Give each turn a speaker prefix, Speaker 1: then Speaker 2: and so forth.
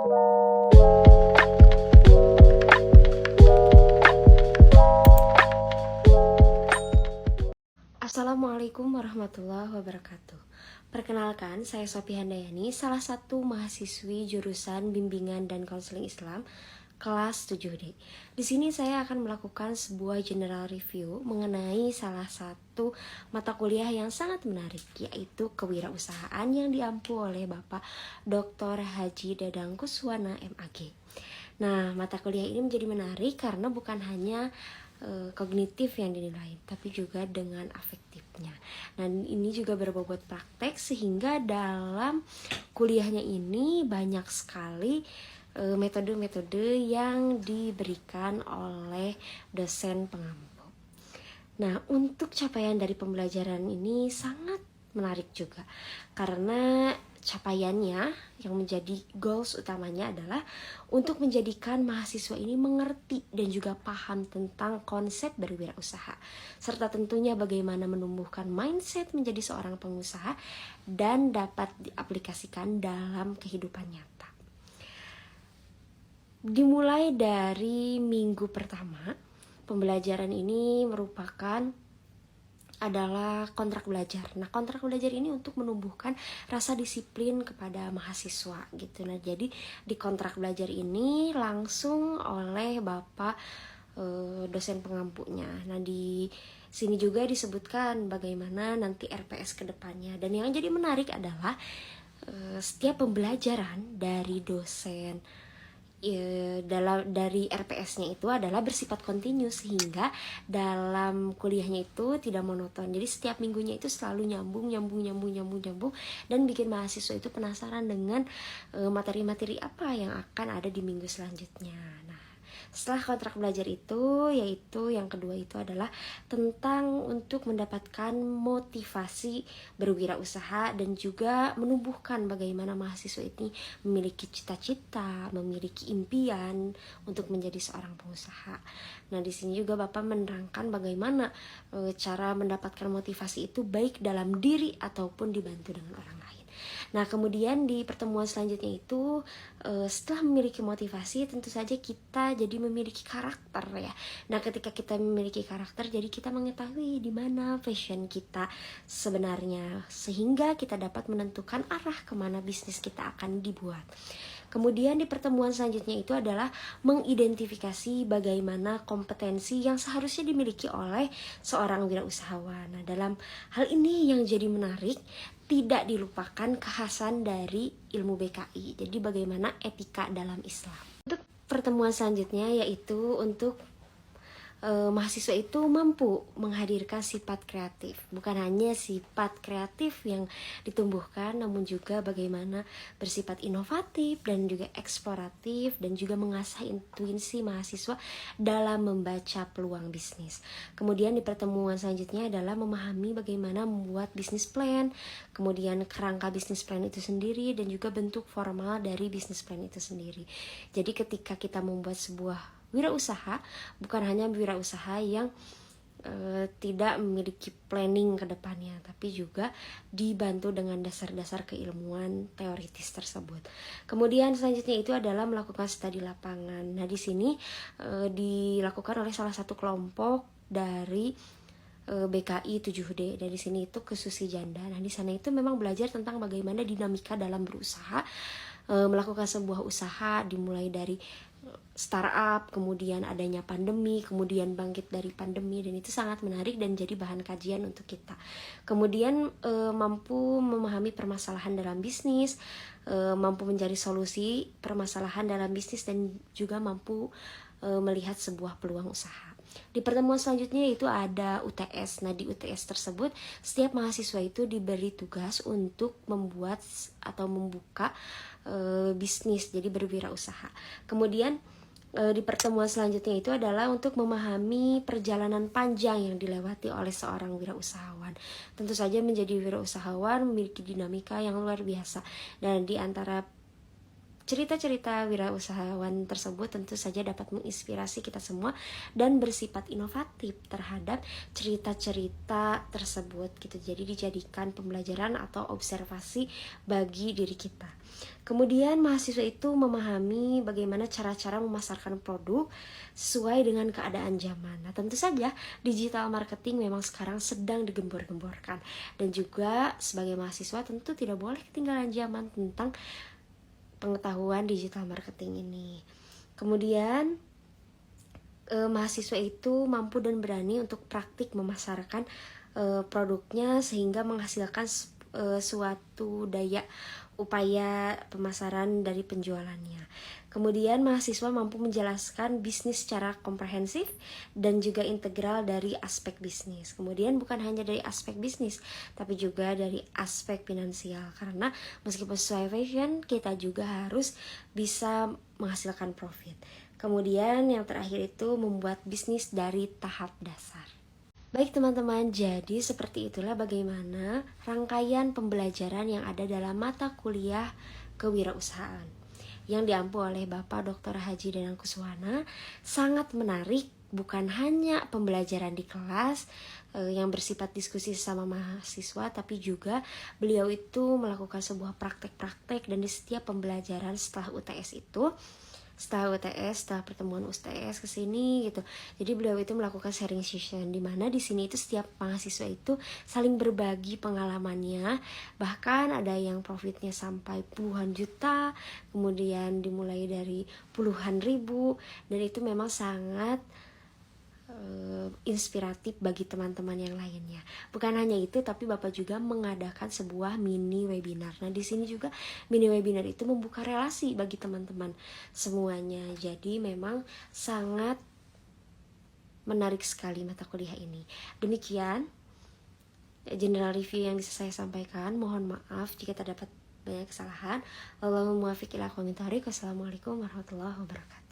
Speaker 1: Assalamualaikum warahmatullahi wabarakatuh. Perkenalkan, saya Sophie Handayani, salah satu mahasiswi jurusan Bimbingan dan Konseling Islam kelas 7D. Di sini saya akan melakukan sebuah general review mengenai salah satu mata kuliah yang sangat menarik, yaitu kewirausahaan yang diampu oleh Bapak Dr. Haji Dadang Kuswana MAG. Nah, mata kuliah ini menjadi menarik karena bukan hanya kognitif yang dinilai, tapi juga dengan afektifnya. Nah, ini juga berbobot praktek sehingga dalam kuliahnya ini banyak sekali metode-metode yang diberikan oleh dosen pengampu. Nah, untuk capaian dari pembelajaran ini sangat menarik juga karena capaiannya yang menjadi goals utamanya adalah untuk menjadikan mahasiswa ini mengerti dan juga paham tentang konsep berwirausaha, serta tentunya bagaimana menumbuhkan mindset menjadi seorang pengusaha dan dapat diaplikasikan dalam kehidupan nyata. Dimulai dari minggu pertama, pembelajaran ini adalah kontrak belajar. Nah, kontrak belajar ini untuk menumbuhkan rasa disiplin kepada mahasiswa gitu. Nah, jadi di kontrak belajar ini langsung oleh Bapak dosen pengampunya. Nah, di sini juga disebutkan bagaimana nanti RPS ke depannya. Dan yang jadi menarik adalah setiap pembelajaran dari dosen dari RPS-nya itu adalah bersifat kontinu sehingga dalam kuliahnya itu tidak monoton. Jadi setiap minggunya itu selalu nyambung dan bikin mahasiswa itu penasaran dengan materi-materi apa yang akan ada di minggu selanjutnya. Nah, setelah kontrak belajar itu, yaitu yang kedua itu adalah tentang untuk mendapatkan motivasi berwirausaha dan juga menumbuhkan bagaimana mahasiswa ini memiliki cita-cita, memiliki impian untuk menjadi seorang pengusaha. Nah, di sini juga Bapak menerangkan bagaimana cara mendapatkan motivasi itu baik dalam diri ataupun dibantu dengan orang lain. Nah, kemudian di pertemuan selanjutnya itu setelah memiliki motivasi tentu saja kita jadi memiliki karakter ya. Nah, ketika kita memiliki karakter jadi kita mengetahui di mana passion kita sebenarnya sehingga kita dapat menentukan arah kemana bisnis kita akan dibuat. Kemudian di pertemuan selanjutnya itu adalah mengidentifikasi bagaimana kompetensi yang seharusnya dimiliki oleh seorang wirausahawan. Nah, dalam hal ini yang jadi menarik, tidak dilupakan kekhasan dari ilmu BKI. Jadi bagaimana etika dalam Islam. Untuk pertemuan selanjutnya yaitu untuk mahasiswa itu mampu menghadirkan sifat kreatif. Bukan hanya sifat kreatif yang ditumbuhkan, namun juga bagaimana bersifat inovatif dan juga eksploratif dan juga mengasah intuisi mahasiswa dalam membaca peluang bisnis. Kemudian di pertemuan selanjutnya adalah memahami bagaimana membuat bisnis plan, kemudian kerangka bisnis plan itu sendiri dan juga bentuk formal dari bisnis plan itu sendiri. Jadi ketika kita membuat sebuah wirausaha, bukan hanya wirausaha yang tidak memiliki planning ke depannya, tapi juga dibantu dengan dasar-dasar keilmuan teoritis tersebut. Kemudian selanjutnya itu adalah melakukan studi lapangan. Nah, di sini dilakukan oleh salah satu kelompok dari BKI 7D. Dari sini itu ke Susi Janda. Nah, di sana itu memang belajar tentang bagaimana dinamika dalam berusaha, melakukan sebuah usaha dimulai dari startup, kemudian adanya pandemi, kemudian bangkit dari pandemi, dan itu sangat menarik dan jadi bahan kajian untuk kita. Kemudian mampu memahami permasalahan dalam bisnis, mampu mencari solusi permasalahan dalam bisnis dan juga mampu melihat sebuah peluang usaha. Di pertemuan selanjutnya itu ada UTS. Nah, di UTS tersebut setiap mahasiswa itu diberi tugas untuk membuat atau membuka bisnis, jadi berwirausaha. Kemudian di pertemuan selanjutnya itu adalah untuk memahami perjalanan panjang yang dilewati oleh seorang wirausahawan. Tentu saja menjadi wirausahawan memiliki dinamika yang luar biasa, dan di antara cerita-cerita wirausahawan tersebut tentu saja dapat menginspirasi kita semua dan bersifat inovatif terhadap cerita-cerita tersebut gitu. Jadi dijadikan pembelajaran atau observasi bagi diri kita. Kemudian mahasiswa itu memahami bagaimana cara-cara memasarkan produk sesuai dengan keadaan zaman. Nah, tentu saja digital marketing memang sekarang sedang digembor-gemborkan, dan juga sebagai mahasiswa tentu tidak boleh ketinggalan zaman tentang pengetahuan digital marketing ini. Kemudian mahasiswa itu mampu dan berani untuk praktik memasarkan produknya sehingga menghasilkan suatu daya upaya pemasaran dari penjualannya. Kemudian mahasiswa mampu menjelaskan bisnis secara komprehensif dan juga integral dari aspek bisnis. Kemudian bukan hanya dari aspek bisnis, tapi juga dari aspek finansial. Karena meskipun sesuai passion, kita juga harus bisa menghasilkan profit. Kemudian yang terakhir itu membuat bisnis dari tahap dasar. Baik teman-teman, jadi seperti itulah bagaimana rangkaian pembelajaran yang ada dalam mata kuliah kewirausahaan yang diampu oleh Bapak Dr. Haji Danang Kuswana. Sangat menarik, bukan hanya pembelajaran di kelas yang bersifat diskusi sama mahasiswa, tapi juga beliau itu melakukan sebuah praktek-praktek, dan di setiap pembelajaran setelah UTS itu, setelah pertemuan UTS kesini gitu. Jadi beliau itu melakukan sharing session, di mana di sini itu setiap mahasiswa itu saling berbagi pengalamannya, bahkan ada yang profitnya sampai puluhan juta, kemudian dimulai dari puluhan ribu, dan itu memang sangat inspiratif bagi teman-teman yang lainnya. Bukan hanya itu, tapi Bapak juga mengadakan sebuah mini webinar. Nah, di sini juga mini webinar itu membuka relasi bagi teman-teman semuanya. Jadi memang sangat menarik sekali mata kuliah ini. Demikian general review yang bisa saya sampaikan. Mohon maaf jika terdapat banyak kesalahan. Wallahul muwaffiq ila aqwamit thoriq. Wassalamualaikum warahmatullahi wabarakatuh.